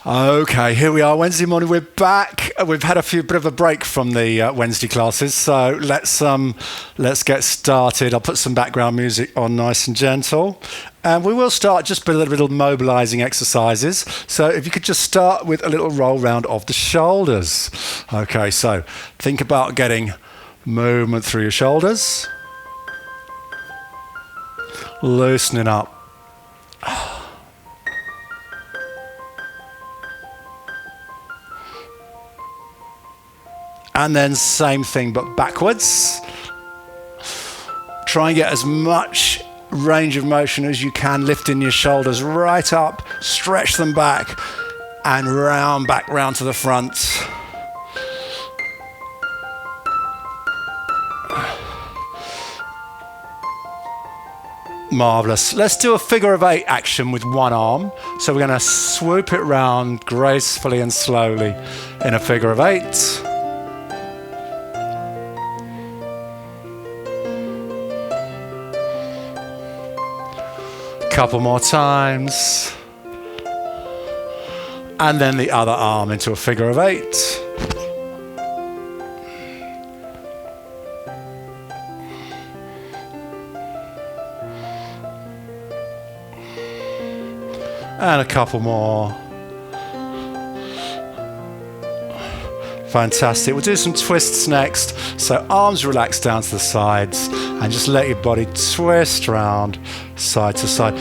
Okay, here we are. Wednesday morning, we're back. We've had a bit of a break from the Wednesday classes, so let's get started. I'll put some background music on, nice and gentle, and we will start just with a little mobilising exercises. So if you could just start with a little roll round of the shoulders. Okay, so think about getting movement through your shoulders, loosening up. And then same thing, but backwards. Try and get as much range of motion as you can, lifting your shoulders right up, stretch them back, and back round to the front. Marvellous. Let's do a figure of 8 action with one arm. So we're going to swoop it round gracefully and slowly in a figure of 8. Couple more times, and then the other arm into a figure of 8. And a couple more. Fantastic. We'll do some twists next. So arms relax down to the sides and just let your body twist around side to side.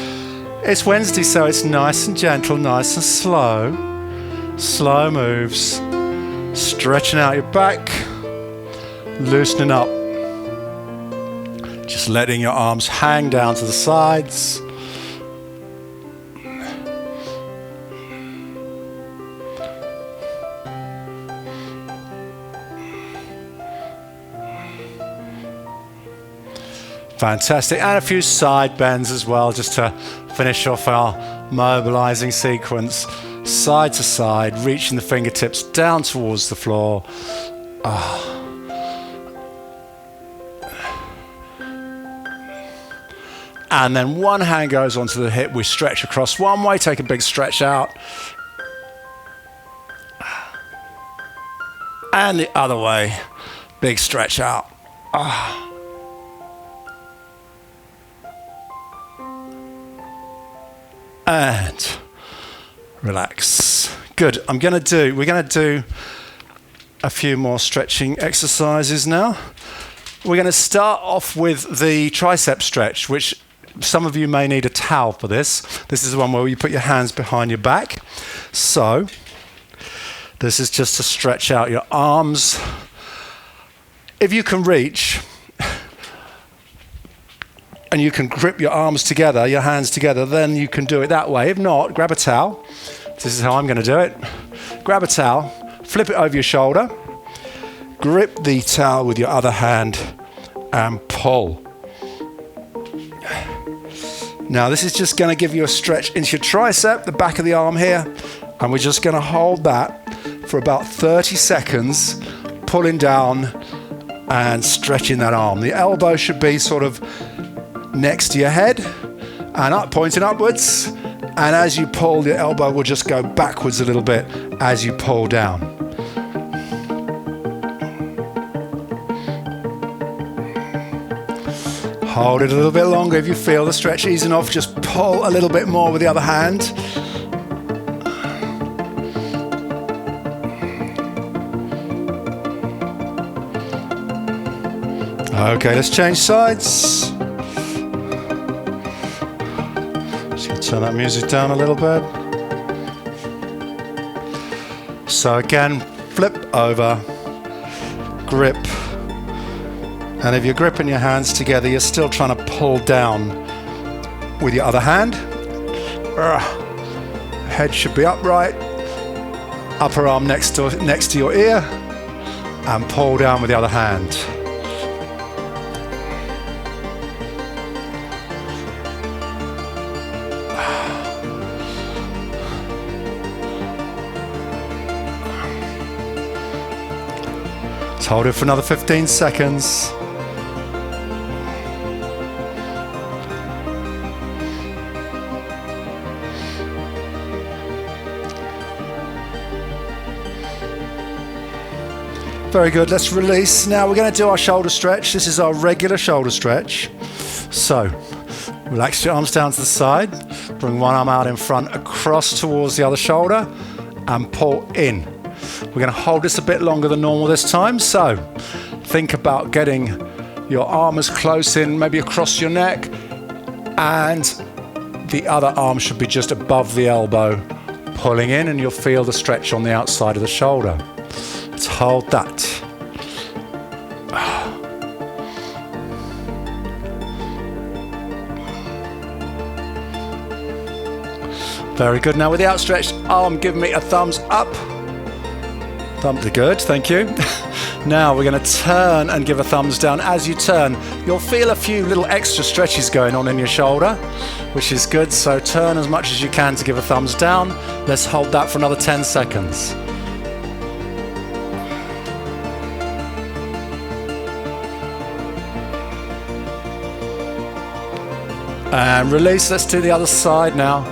It's Wednesday, so it's nice and gentle, nice and slow. Slow moves. Stretching out your back, loosening up. Just letting your arms hang down to the sides. Fantastic, and a few side bends as well, just to finish off our mobilizing sequence. Side to side, reaching the fingertips down towards the floor. And then one hand goes onto the hip, we stretch across one way, take a big stretch out. And the other way, big stretch out. And relax. Good. We're going to do a few more stretching exercises now. We're going to start off with the tricep stretch, which some of you may need a towel for this. This is the one where you put your hands behind your back. So this is just to stretch out your arms. If you can reach, and you can grip your arms together, your hands together, then you can do it that way. If not, grab a towel. This is how I'm going to do it. Grab a towel, flip it over your shoulder, grip the towel with your other hand, and pull. Now, this is just going to give you a stretch into your tricep, the back of the arm here, and we're just going to hold that for about 30 seconds, pulling down and stretching that arm. The elbow should be sort of next to your head and up, pointing upwards, and as you pull, your elbow will just go backwards a little bit as you pull down. Hold it a little bit longer. If you feel the stretch easing off, just pull a little bit more with the other hand. Okay, let's change sides. Turn that music down a little bit. So again, flip over, grip. And if you're gripping your hands together, you're still trying to pull down with your other hand. Head should be upright. Upper arm next to your ear. And pull down with the other hand. Hold it for another 15 seconds. Very good. Let's release. Now we're going to do our shoulder stretch. This is our regular shoulder stretch. So relax your arms down to the side. Bring one arm out in front, across towards the other shoulder, and pull in. We're going to hold this a bit longer than normal this time. So think about getting your arm as close in, maybe across your neck, and the other arm should be just above the elbow, pulling in, and you'll feel the stretch on the outside of the shoulder. Let's hold that. Very good. Now with the outstretched arm, give me a thumbs up. Thumbs are good, thank you. Now we're going to turn and give a thumbs down. As you turn, you'll feel a few little extra stretches going on in your shoulder, which is good. So turn as much as you can to give a thumbs down. Let's hold that for another 10 seconds. And release. Let's do the other side now.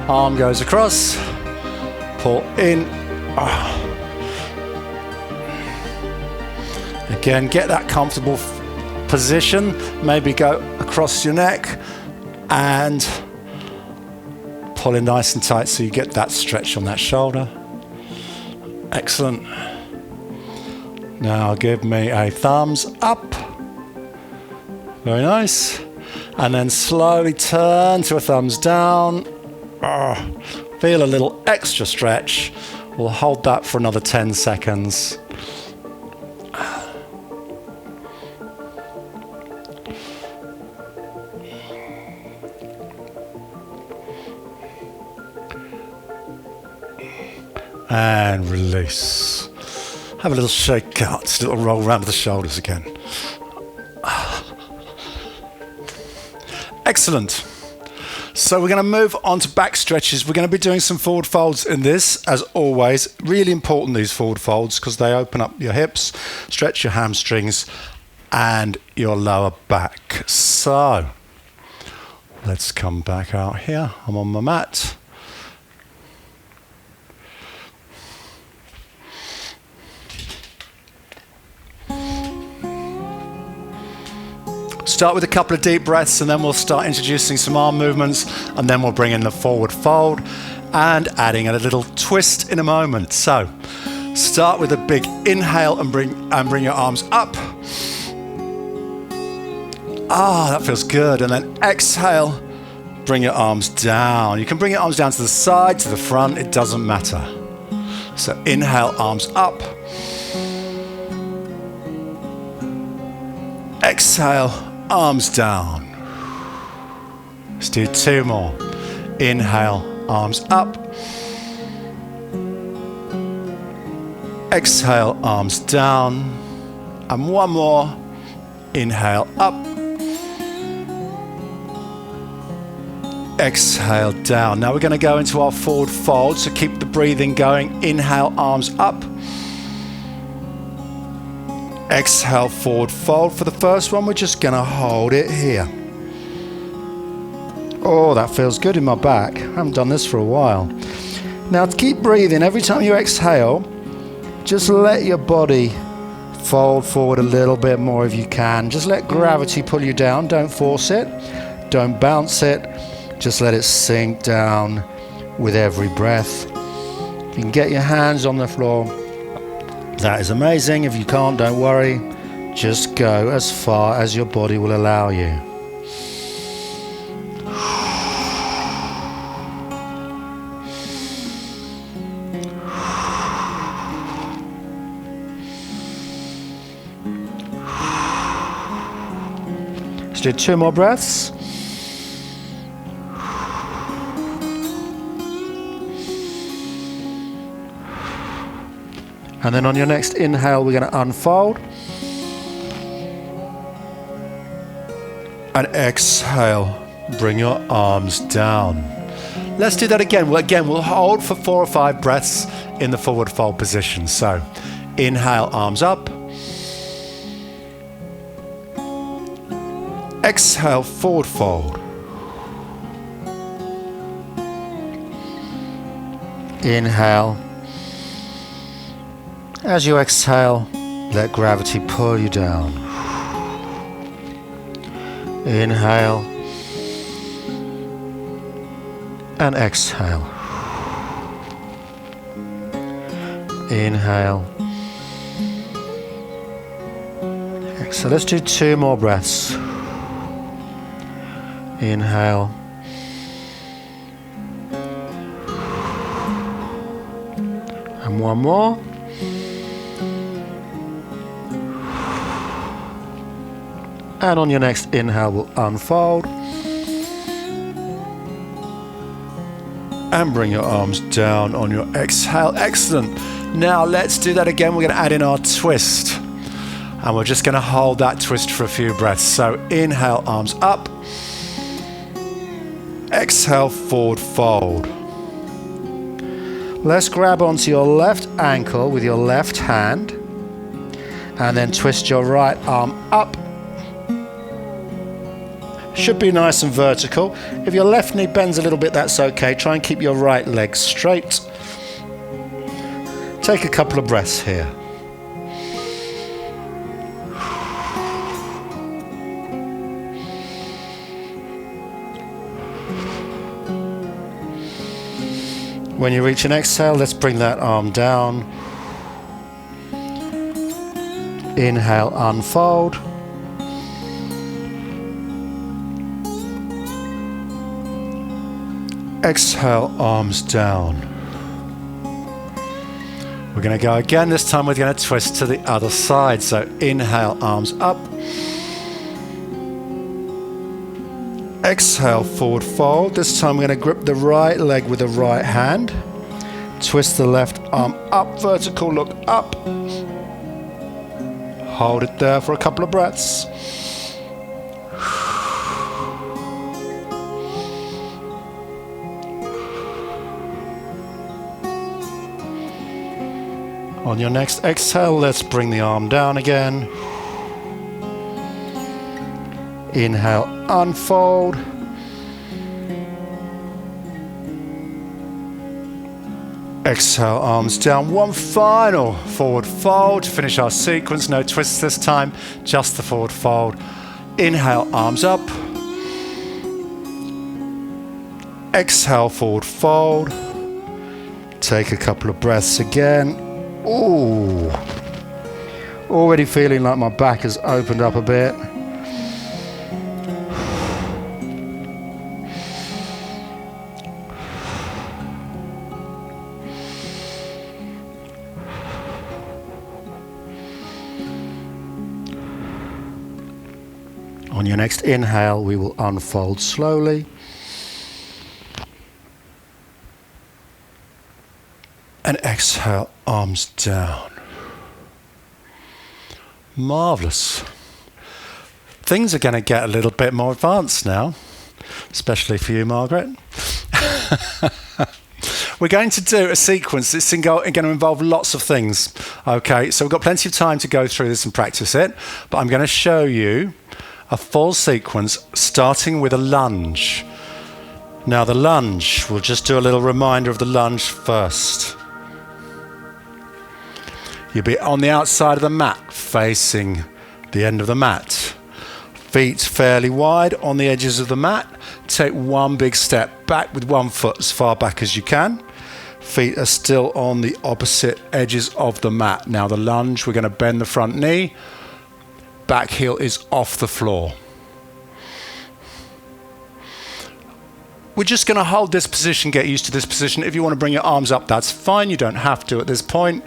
Arm goes across, pull in. Again, get that comfortable position. Maybe go across your neck and pull in nice and tight so you get that stretch on that shoulder. Excellent. Now give me a thumbs up. Very nice. And then slowly turn to a thumbs down. Feel a little extra stretch. We'll hold that for another 10 seconds. And release. Have a little shake out, just a little roll around with the shoulders again. Excellent. So we're going to move on to back stretches. We're going to be doing some forward folds in this, as always. Really important, these forward folds, because they open up your hips, stretch your hamstrings, and your lower back. So let's come back out here. I'm on my mat. Start with a couple of deep breaths, and then we'll start introducing some arm movements, and then we'll bring in the forward fold and adding a little twist in a moment. So start with a big inhale and bring your arms up. That feels good. And then exhale, bring your arms down. You can bring your arms down to the side, to the front, it doesn't matter. So inhale, arms up. Exhale, arms down. Let's do two more. Inhale, arms up. Exhale, arms down. And one more. Inhale, up. Exhale, down. Now we're going to go into our forward fold, so keep the breathing going. Inhale, arms up. Exhale, forward fold. For the first one, we're just going to hold it here. Oh, that feels good in my back. I haven't done this for a while. Now keep breathing. Every time you exhale, just let your body fold forward a little bit more if you can. Just let gravity pull you down. Don't force it. Don't bounce it. Just let it sink down with every breath. If you can get your hands on the floor, that is amazing. If you can't, don't worry. Just go as far as your body will allow you. Let's do two more breaths. And then on your next inhale, we're going to unfold. And exhale, bring your arms down. Let's do that again. We'll hold for 4 or 5 breaths in the forward fold position. So inhale, arms up. Exhale, forward fold. Inhale. As you exhale, Let gravity pull you down. Inhale and exhale. Inhale. So let's do 2 more breaths. Inhale. And 1 more. And on your next inhale, we'll unfold. And bring your arms down on your exhale. Excellent. Now let's do that again. We're going to add in our twist. And we're just going to hold that twist for a few breaths. So inhale, arms up. Exhale, forward fold. Let's grab onto your left ankle with your left hand. And then twist your right arm up. Should be nice and vertical. If your left knee bends a little bit, that's okay. Try and keep your right leg straight. Take a couple of breaths here. When you reach an exhale, let's bring that arm down. Inhale, unfold. Exhale, arms down. We're going to go again. This time we're going to twist to the other side. So inhale, arms up. Exhale, forward fold. This time we're going to grip the right leg with the right hand. Twist the left arm up, vertical, look up. Hold it there for a couple of breaths. On your next exhale, let's bring the arm down again. Inhale, unfold. Exhale, arms down. One final forward fold to finish our sequence. No twists this time, just the forward fold. Inhale, arms up. Exhale, forward fold. Take a couple of breaths again. Ooh, already feeling like my back has opened up a bit. On your next inhale, we will unfold slowly. And exhale, arms down. Marvellous. Things are going to get a little bit more advanced now, especially for you, Margaret. We're going to do a sequence that's going to involve lots of things. Okay, so we've got plenty of time to go through this and practice it, but I'm going to show you a full sequence starting with a lunge. Now the lunge, we'll just do a little reminder of the lunge first. You'll be on the outside of the mat, facing the end of the mat. Feet fairly wide on the edges of the mat. Take one big step back with one foot as far back as you can. Feet are still on the opposite edges of the mat. Now the lunge, we're going to bend the front knee. Back heel is off the floor. We're just going to hold this position, get used to this position. If you want to bring your arms up, that's fine. You don't have to at this point.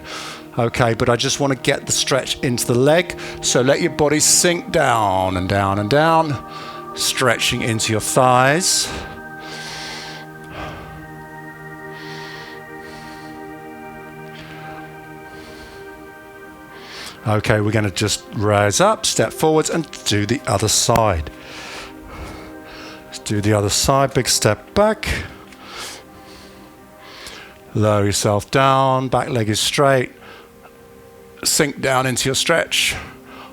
Okay, but I just want to get the stretch into the leg. So let your body sink down and down and down, stretching into your thighs. Okay, we're going to just rise up, step forwards, and do the other side. Let's do the other side, big step back. Lower yourself down, back leg is straight. Sink down into your stretch.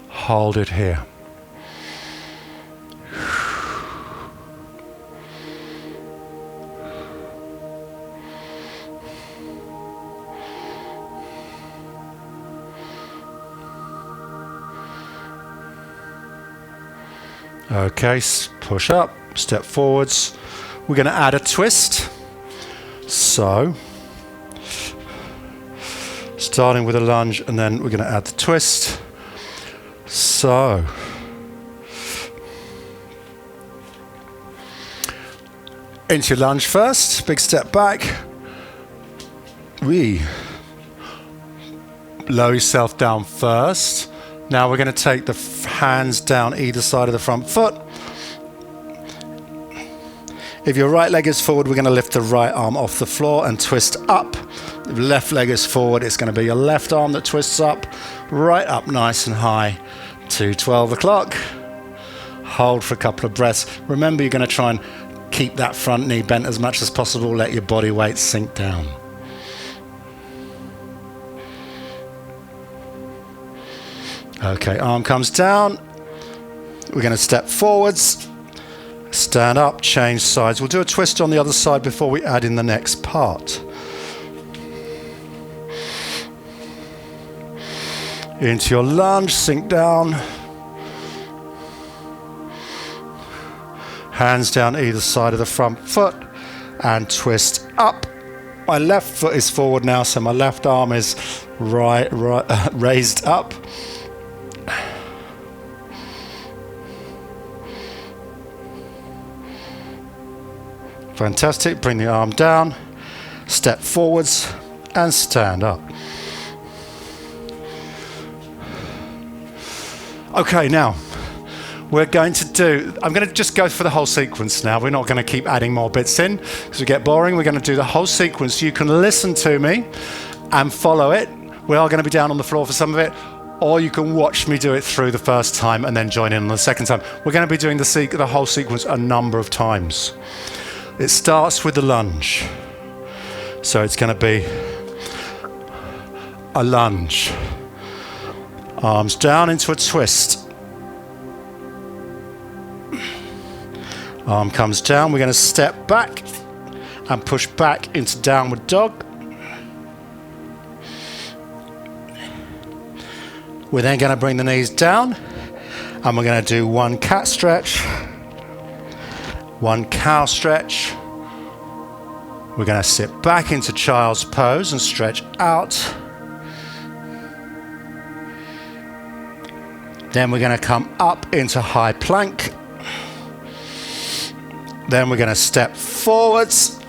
Hold it here. Okay, push up, step forwards. We're going to add a twist. So, starting with a lunge, and then we're going to add the twist. So, into your lunge first, big step back. Lower yourself down first. Now we're going to take the hands down either side of the front foot. If your right leg is forward, we're going to lift the right arm off the floor and twist up. If left leg is forward, it's going to be your left arm that twists up, right up nice and high to 12 o'clock. Hold for a couple of breaths. Remember, you're going to try and keep that front knee bent as much as possible. Let your body weight sink down. Okay, arm comes down. We're going to step forwards, stand up, change sides. We'll do a twist on the other side before we add in the next part. Into your lunge, sink down. Hands down either side of the front foot and twist up. My left foot is forward now, so my left arm is raised up. Fantastic. Bring the arm down, step forwards and stand up. Okay, now I'm going to just go for the whole sequence now. We're not going to keep adding more bits in because we get boring. We're going to do the whole sequence. You can listen to me and follow it. We are going to be down on the floor for some of it, or you can watch me do it through the first time and then join in on the second time. We're going to be doing the whole sequence a number of times. It starts with the lunge. So it's going to be a lunge. Arms down into a twist. Arm comes down. We're going to step back and push back into downward dog. We're then going to bring the knees down and we're going to do one cat stretch, one cow stretch. We're going to sit back into child's pose and stretch out. Then we're going to come up into high plank. Then we're going to step forwards.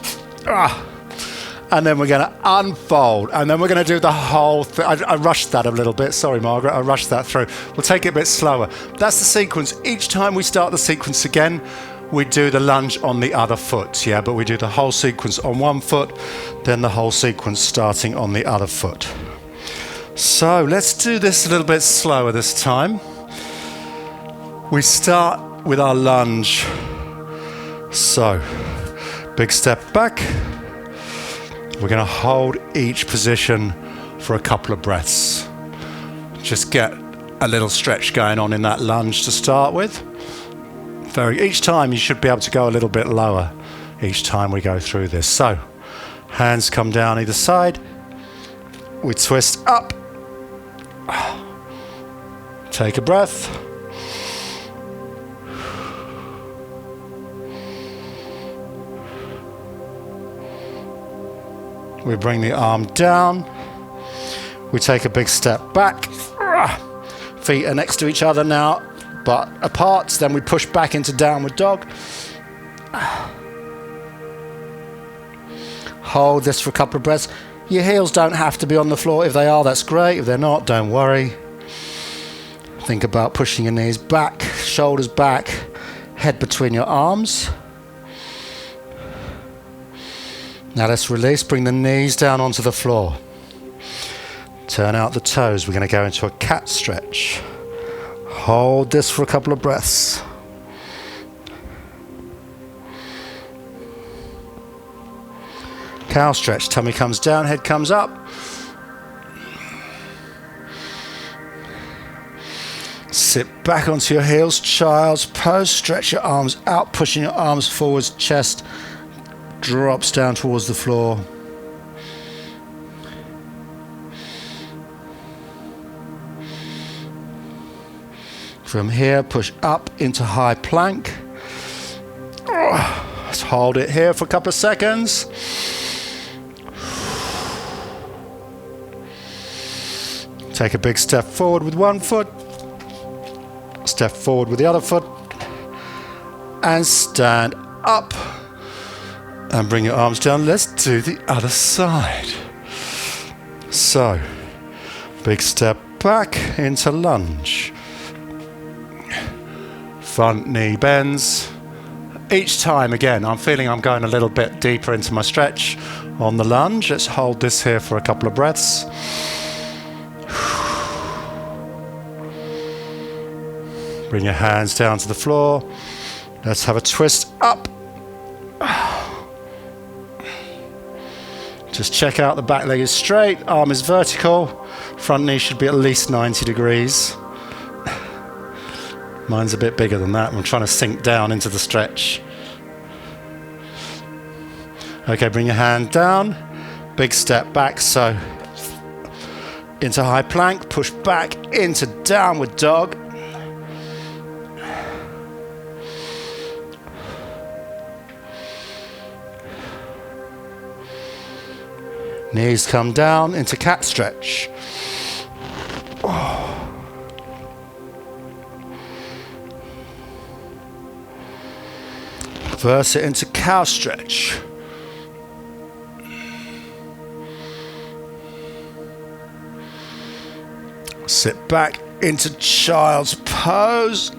And then we're going to unfold. And then we're going to do the whole thing. I rushed that a little bit. Sorry, Margaret. I rushed that through. We'll take it a bit slower. That's the sequence. Each time we start the sequence again, we do the lunge on the other foot. Yeah, but we do the whole sequence on one foot, then the whole sequence starting on the other foot. So let's do this a little bit slower this time. We start with our lunge. So, big step back. We're going to hold each position for a couple of breaths. Just get a little stretch going on in that lunge to start with. Each time you should be able to go a little bit lower each time we go through this. So, hands come down either side. We twist up. Take a breath. We bring the arm down. We take a big step back. Feet are next to each other now, but apart. Then we push back into downward dog. Hold this for a couple of breaths. Your heels don't have to be on the floor. If they are, that's great. If they're not, don't worry. Think about pushing your knees back, shoulders back, head between your arms. Now let's release, bring the knees down onto the floor. Turn out the toes. We're going to go into a cat stretch. Hold this for a couple of breaths. Cow stretch. Tummy comes down, head comes up. Sit back onto your heels, child's pose. Stretch your arms out, pushing your arms forwards, chest drops down towards the floor. From here, push up into high plank. Let's hold it here for a couple of seconds. Take a big step forward with one foot. Step forward with the other foot. And stand up. And bring your arms down. Let's do the other side. So, big step back into lunge. Front knee bends. Each time, again, I'm feeling I'm going a little bit deeper into my stretch on the lunge. Let's hold this here for a couple of breaths. Bring your hands down to the floor. Let's have a twist up. Just check out the back leg is straight, arm is vertical, front knee should be at least 90 degrees. Mine's a bit bigger than that. I'm trying to sink down into the stretch. Okay, bring your hand down. Big step back, so into high plank, push back into downward dog. Knees come down into cat stretch. Reverse it into cow stretch. Sit back into child's pose.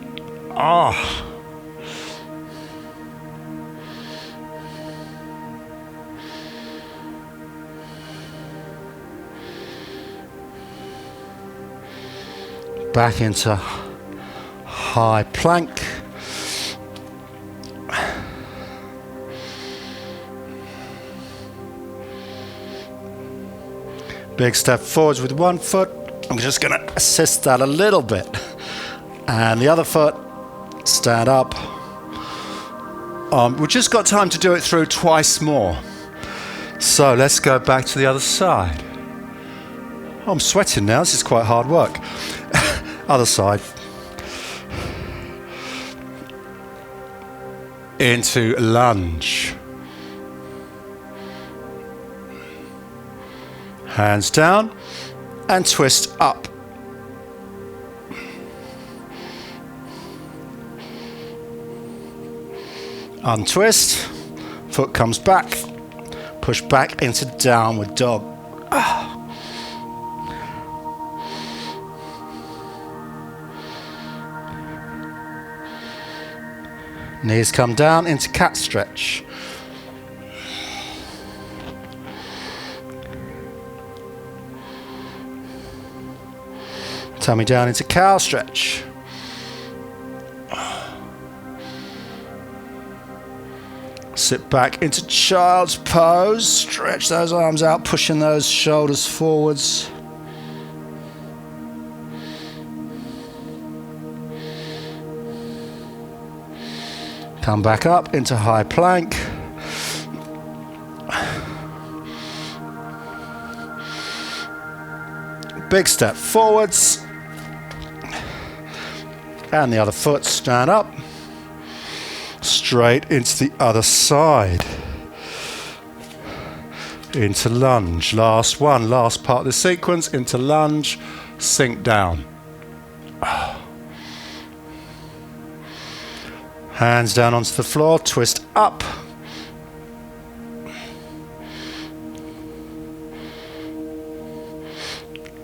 Back into high plank. Big step forwards with one foot. I'm just going to assist that a little bit. And the other foot, stand up. We've just got time to do it through twice more. So let's go back to the other side. I'm sweating now, this is quite hard work. Other side. Into lunge. Hands down and twist up. Untwist, foot comes back, push back into downward dog. Knees come down into cat stretch. Tummy down into cow stretch. Sit back into child's pose. Stretch those arms out, pushing those shoulders forwards. Come back up into high plank. Big step forwards. And the other foot, stand up. Straight into the other side. Into lunge. Last one, last part of the sequence. Into lunge, sink down. Hands down onto the floor, twist up.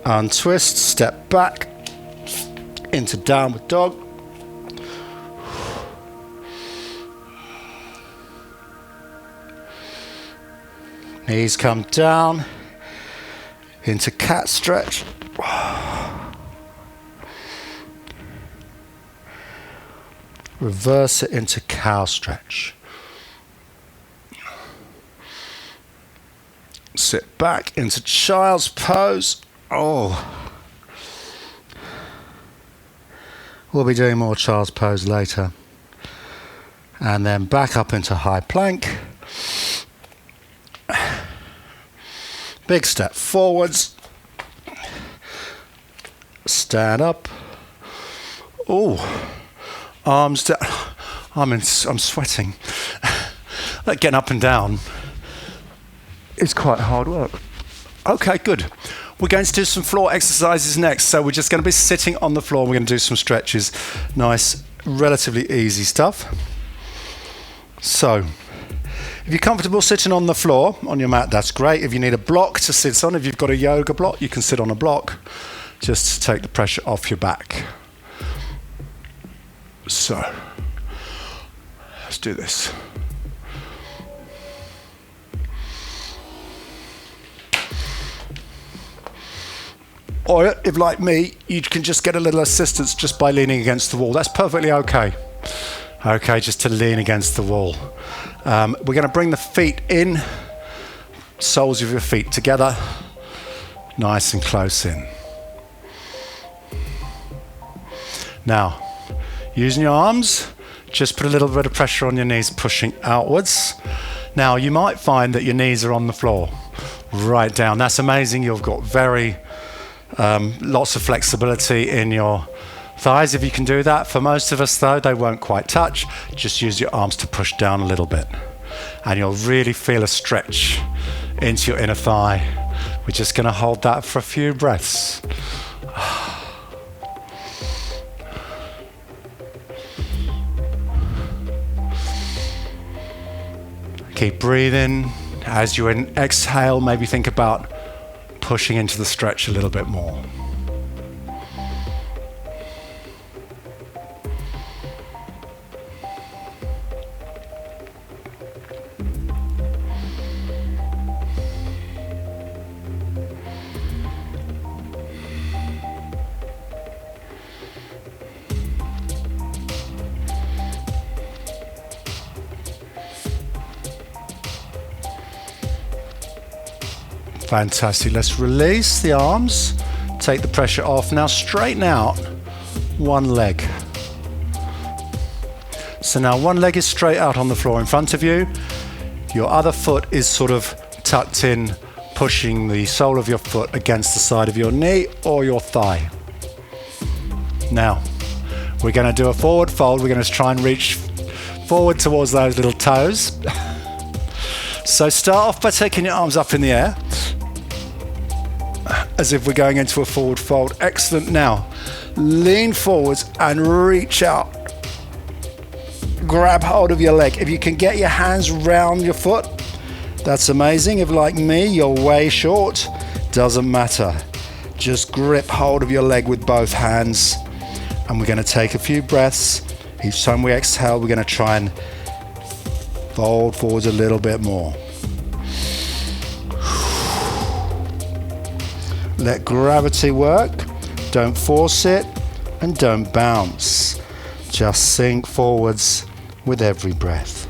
Untwist, step back into downward dog. Knees come down into cat stretch. Reverse it into cow stretch. Sit back into child's pose. We'll be doing more child's pose later. And then back up into high plank. Big step forwards. Stand up. Oh, arms down. I'm sweating. Like getting up and down is quite hard work. Okay, good. We're going to do some floor exercises next. So we're just going to be sitting on the floor. We're going to do some stretches. Nice, relatively easy stuff. So, if you're comfortable sitting on the floor, on your mat, that's great. If you need a block to sit on, if you've got a yoga block, you can sit on a block just to take the pressure off your back. So, let's do this. Or if, like me, you can just get a little assistance just by leaning against the wall. That's perfectly okay. Okay, just to lean against the wall. We're going to bring the feet in, soles of your feet together, nice and close in. Now, using your arms, just put a little bit of pressure on your knees, pushing outwards. Now, you might find that your knees are on the floor, right down. That's amazing. You've got lots of flexibility in your thighs if you can do that. For most of us though, they won't quite touch. Just use your arms to push down a little bit and you'll really feel a stretch into your inner thigh. We're just going to hold that for a few breaths. Keep breathing. As you exhale, maybe think about pushing into the stretch a little bit more. Fantastic. Let's release the arms, take the pressure off. Now straighten out one leg. So now one leg is straight out on the floor in front of you. Your other foot is sort of tucked in, pushing the sole of your foot against the side of your knee or your thigh. Now, we're going to do a forward fold. We're going to try and reach forward towards those little toes. So start off by taking your arms up in the air, as if we're going into a forward fold. Excellent. Now, lean forwards and reach out. Grab hold of your leg. If you can get your hands round your foot, that's amazing. If, like me, you're way short, doesn't matter. Just grip hold of your leg with both hands. And we're going to take a few breaths. Each time we exhale, we're going to try and fold forwards a little bit more. Let gravity work, don't force it, and don't bounce. Just sink forwards with every breath.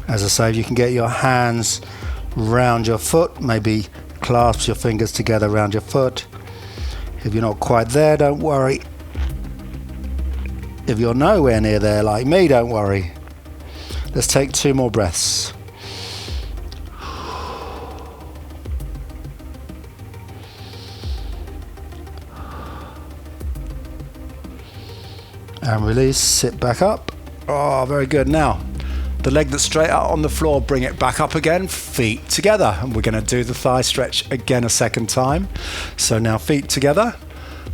As I say, if you can get your hands round your foot, maybe clasp your fingers together around your foot. If you're not quite there, don't worry. If you're nowhere near there like me, don't worry. Let's take 2 more breaths. And release, sit back up. Oh, very good. Now, the leg that's straight out on the floor, bring it back up again, feet together. And we're going to do the thigh stretch again a second time. So now feet together,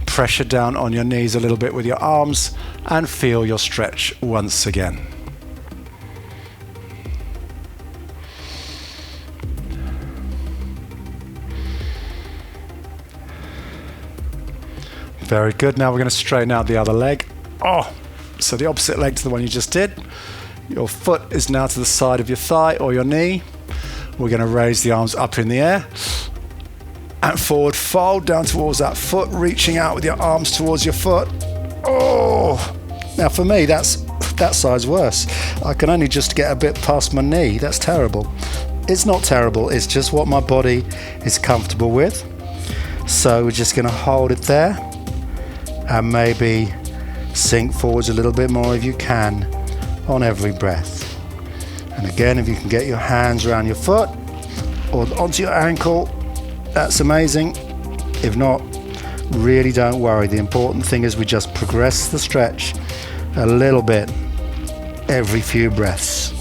pressure down on your knees a little bit with your arms and feel your stretch once again. Very good. Now we're going to straighten out the other leg. Oh, so the opposite leg to the one you just did. Your foot is now to the side of your thigh or your knee. We're going to raise the arms up in the air and forward fold down towards that foot, reaching out with your arms towards your foot. Oh, now for me, that side's worse. I can only just get a bit past my knee. That's terrible. It's not terrible. It's just what my body is comfortable with. So we're just going to hold it there. And maybe sink forwards a little bit more if you can on every breath. And again, if you can get your hands around your foot or onto your ankle, that's amazing. If not, really don't worry. The important thing is we just progress the stretch a little bit every few breaths.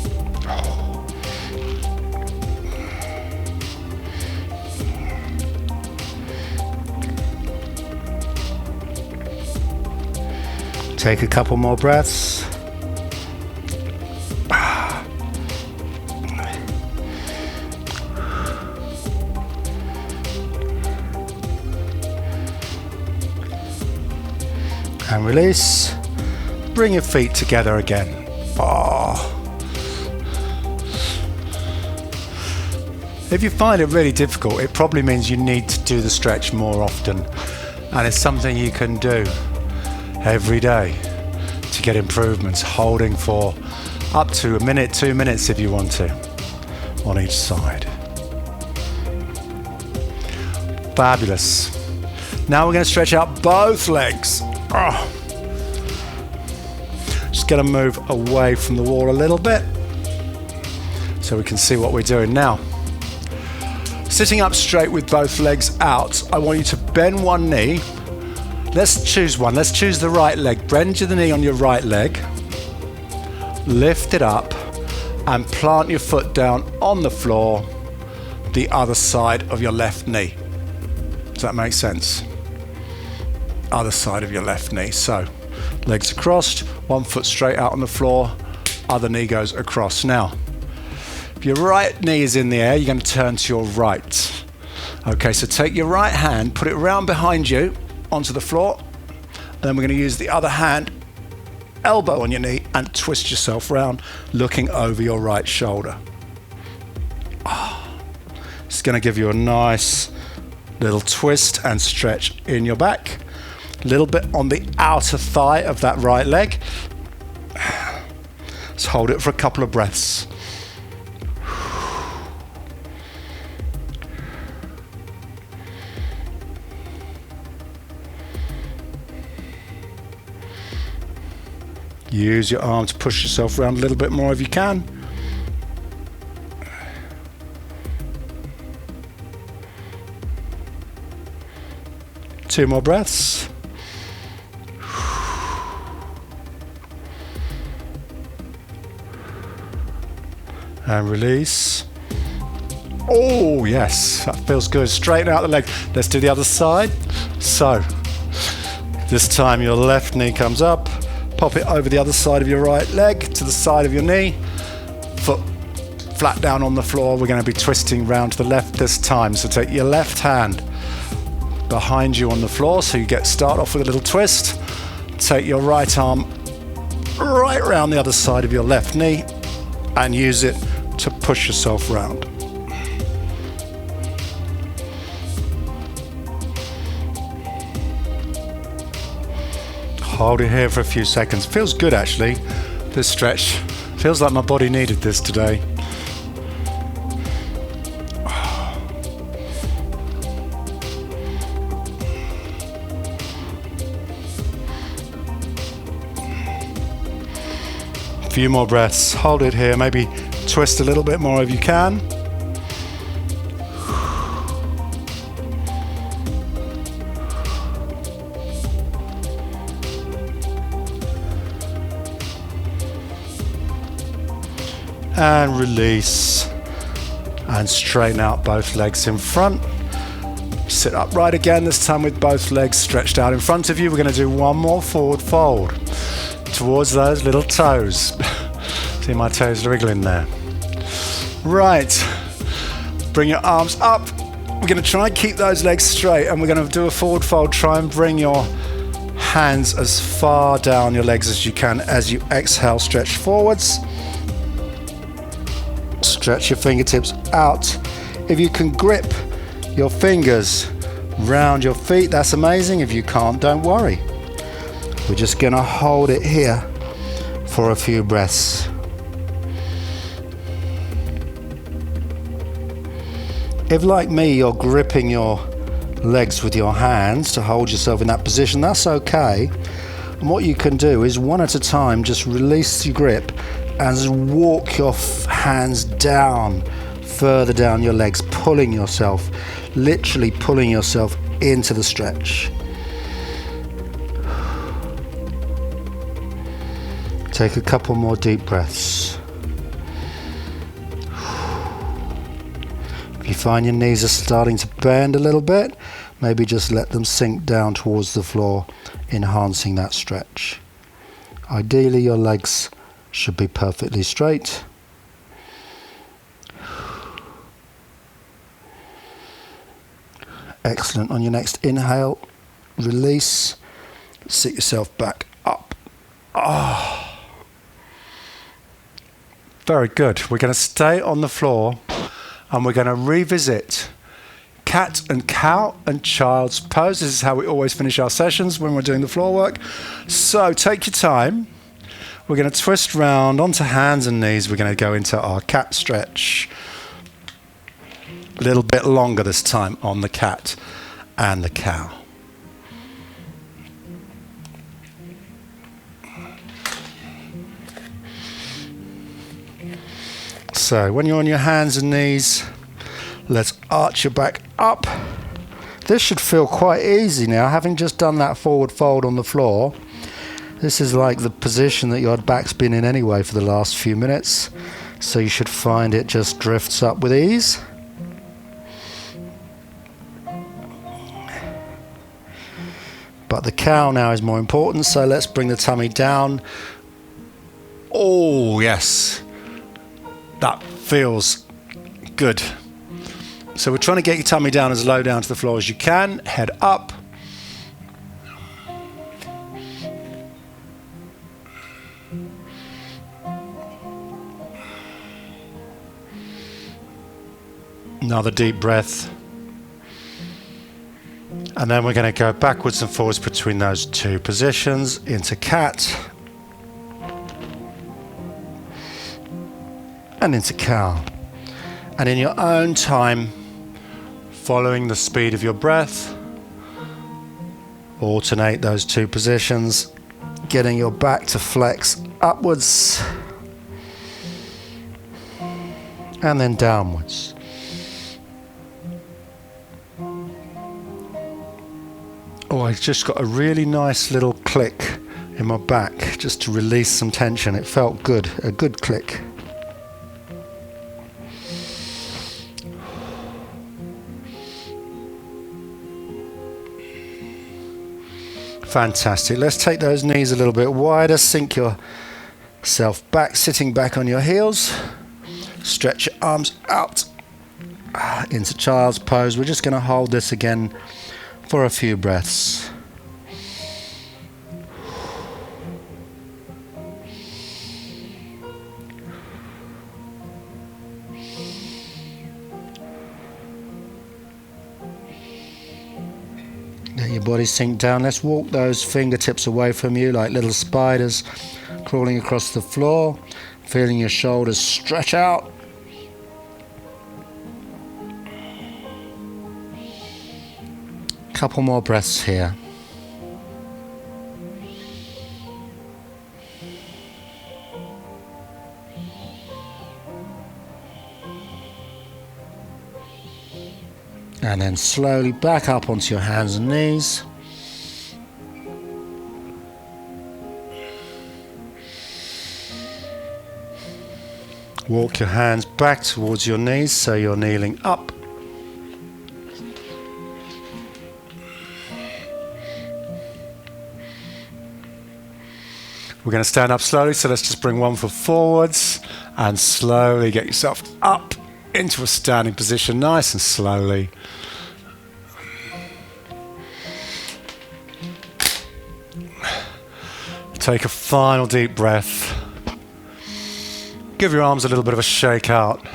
Take a couple more breaths. And release. Bring your feet together again. If you find it really difficult, it probably means you need to do the stretch more often. And it's something you can do every day to get improvements, holding for up to a minute, 2 minutes if you want to, on each side. Fabulous. Now we're going to stretch out both legs. Just going to move away from the wall a little bit so we can see what we're doing now. Sitting up straight with both legs out, I want you to bend one knee. Let's choose one. Let's choose the right leg. Bend the knee on your right leg. Lift it up and plant your foot down on the floor, the other side of your left knee. Does that make sense? Other side of your left knee. So, legs crossed, one foot straight out on the floor, other knee goes across. Now, if your right knee is in the air, you're going to turn to your right. Okay, so take your right hand, put it round behind you onto the floor, and then we're going to use the other hand, elbow on your knee, and twist yourself round, looking over your right shoulder. It's going to give you a nice little twist and stretch in your back. A little bit on the outer thigh of that right leg. Let's hold it for a couple of breaths. Use your arm to push yourself around a little bit more if you can. Two more breaths. And release. Oh, yes, that feels good. Straighten out the leg. Let's do the other side. So, this time your left knee comes up. Pop it over the other side of your right leg to the side of your knee. Foot flat down on the floor. We're going to be twisting round to the left this time. So take your left hand behind you on the floor. So you start off with a little twist. Take your right arm right round the other side of your left knee and use it to push yourself round. Hold it here for a few seconds. Feels good actually, this stretch. Feels like my body needed this today. A few more breaths. Hold it here. Maybe twist a little bit more if you can. And release. And straighten out both legs in front. Sit upright again, this time with both legs stretched out in front of you. We're going to do one more forward fold towards those little toes. See my toes wriggling there. Right. Bring your arms up. We're going to try and keep those legs straight, and we're going to do a forward fold. Try and bring your hands as far down your legs as you can as you exhale. Stretch forwards. Stretch your fingertips out. If you can grip your fingers round your feet, that's amazing. If you can't, don't worry. We're just going to hold it here for a few breaths. If, like me, you're gripping your legs with your hands to hold yourself in that position, that's okay. And what you can do is, one at a time, just release your grip and walk your hands down further down your legs, pulling yourself, literally pulling yourself into the stretch. Take a couple more deep breaths. If you find your knees are starting to bend a little bit, maybe just let them sink down towards the floor, enhancing that stretch. Ideally, your legs should be perfectly straight. Excellent. On your next inhale, release, sit yourself back up. Very good. We're going to stay on the floor and we're going to revisit cat and cow and child's pose. This is how we always finish our sessions when we're doing the floor work. So take your time. We're going to twist round onto hands and knees. We're going to go into our cat stretch. A little bit longer this time on the cat and the cow. So when you're on your hands and knees, let's arch your back up. This should feel quite easy now, having just done that forward fold on the floor. This is like the position that your back's been in anyway for the last few minutes, so you should find it just drifts up with ease. But the cow now is more important, so let's bring the tummy down. Oh yes, that feels good. So we're trying to get your tummy down as low down to the floor as you can. Head up. Another deep breath. And then we're going to go backwards and forwards between those two positions into cat and into cow. And in your own time, following the speed of your breath, alternate those two positions, getting your back to flex upwards and then downwards. Oh, I just got a really nice little click in my back just to release some tension. It felt good, a good click. Fantastic. Let's take those knees a little bit wider. Sink yourself back, sitting back on your heels. Stretch your arms out into child's pose. We're just going to hold this again for a few breaths. Let your body sink down. Let's walk those fingertips away from you like little spiders crawling across the floor, feeling your shoulders stretch out. Couple more breaths here. And then slowly back up onto your hands and knees. Walk your hands back towards your knees so you're kneeling up. We're going to stand up slowly, so let's just bring one foot forwards and slowly get yourself up into a standing position, nice and slowly. Take a final deep breath. Give your arms a little bit of a shake out.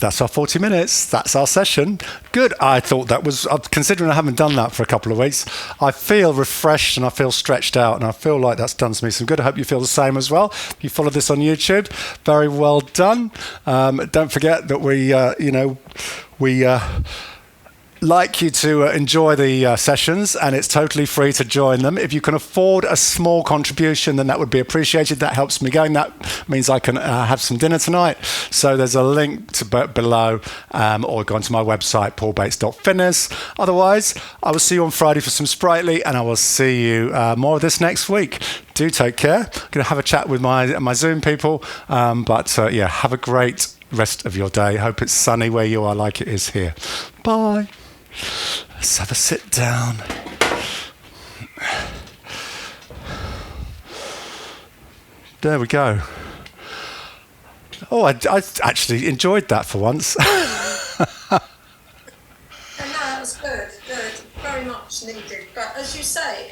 That's our 40 minutes. That's our session. Good. I thought that was, considering I haven't done that for a couple of weeks, I feel refreshed and I feel stretched out and I feel like that's done me some good. I hope you feel the same as well. If you follow this on YouTube, very well done. Don't forget that we like you to enjoy the sessions, and it's totally free to join them. If you can afford a small contribution, then that would be appreciated. That helps me going. That means I can have some dinner tonight. So there's a link to below, or go onto my website, paulbates.fitness. Otherwise, I will see you on Friday for some Spritely, and I will see you more of this next week. Do take care. I'm going to have a chat with my Zoom people, but yeah, have a great rest of your day. Hope it's sunny where you are like it is here. Bye. Let's have a sit down. There we go. Oh, I actually enjoyed that for once. And that was good, very much needed. But as you say,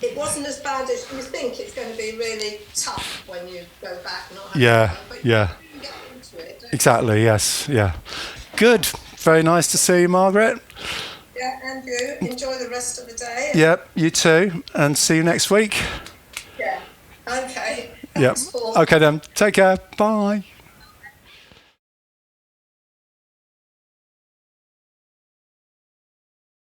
it wasn't as bad as you think. It's going to be really tough when you go back. Yeah. But Yeah. you can get into it. Exactly. Yes. Yeah. Good. Very nice to see you, Margaret. Yeah, and you enjoy the rest of the day. Yep. You too. And see you next week. Yeah. Okay. Yep. Thanks, Paul. Okay then. Take care. Bye.